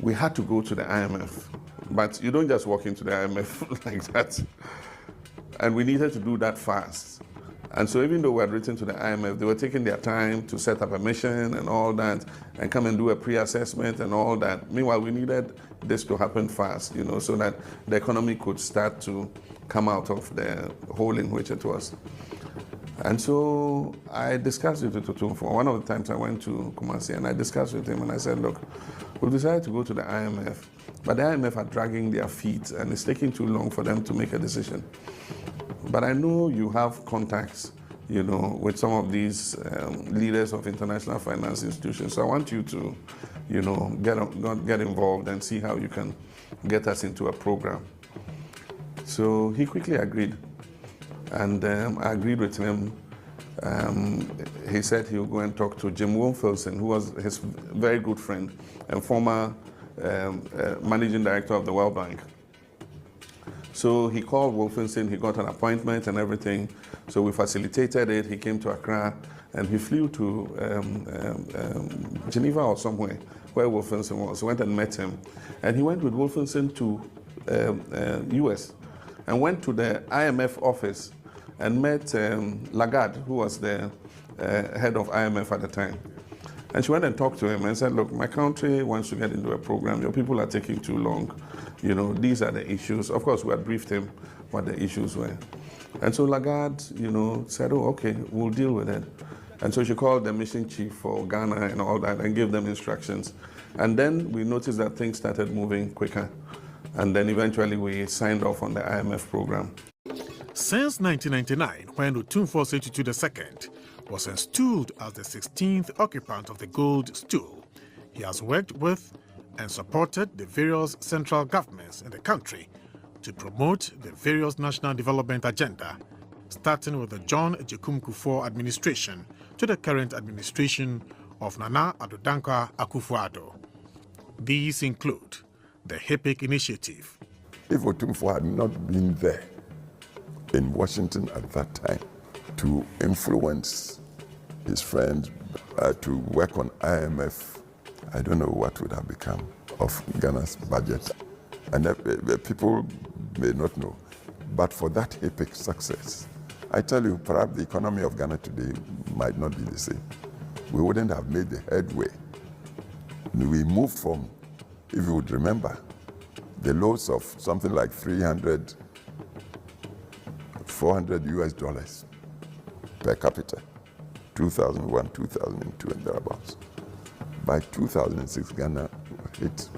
we had to go to the IMF. But you don't just walk into the IMF like that. And we needed to do that fast. And so even though we had written to the IMF, they were taking their time to set up a mission and all that, and come and do a pre-assessment and all that. Meanwhile, we needed this to happen fast, so that the economy could start to come out of the hole in which it was. And so I discussed it with Otumfuo. One of the times I went to Kumasi and I discussed with him and I said, look, we've decided to go to the IMF, but the IMF are dragging their feet and it's taking too long for them to make a decision. But I know you have contacts, with some of these leaders of international finance institutions. So I want you to, get involved and see how you can get us into a program. So he quickly agreed. And I agreed with him. He said he would go and talk to Jim Wolfelson, who was his very good friend and former managing director of the World Bank. So he called Wolfelson, he got an appointment and everything. So we facilitated it. He came to Accra and he flew to Geneva or somewhere where Wolfelson was. He went and met him. And he went with Wolfelson to US and went to the IMF office and met Lagarde, who was the head of IMF at the time. And she went and talked to him and said, look, my country wants to get into a program. Your people are taking too long. These are the issues. Of course, we had briefed him what the issues were. And so Lagarde, said, oh, okay, we'll deal with it. And so she called the mission chief for Ghana and all that and gave them instructions. And then we noticed that things started moving quicker. And then eventually we signed off on the IMF program. Since 1999, when Otumfuo II was installed as the 16th occupant of the gold stool, he has worked with and supported the various central governments in the country to promote the various national development agenda, starting with the John Agyekum Kufuor administration to the current administration of Nana Addo Dankwa Akufo-Addo. These include the HIPIC initiative. If Otumfuo had not been there in Washington at that time to influence his friends to work on IMF, I don't know what would have become of Ghana's budget. And people may not know, but for that HIPIC success, I tell you, perhaps the economy of Ghana today might not be the same. We wouldn't have made the headway. We moved from, if you would remember, the lows of something like 300, 400 US dollars per capita, 2001, 2002 and thereabouts. By 2006, Ghana hit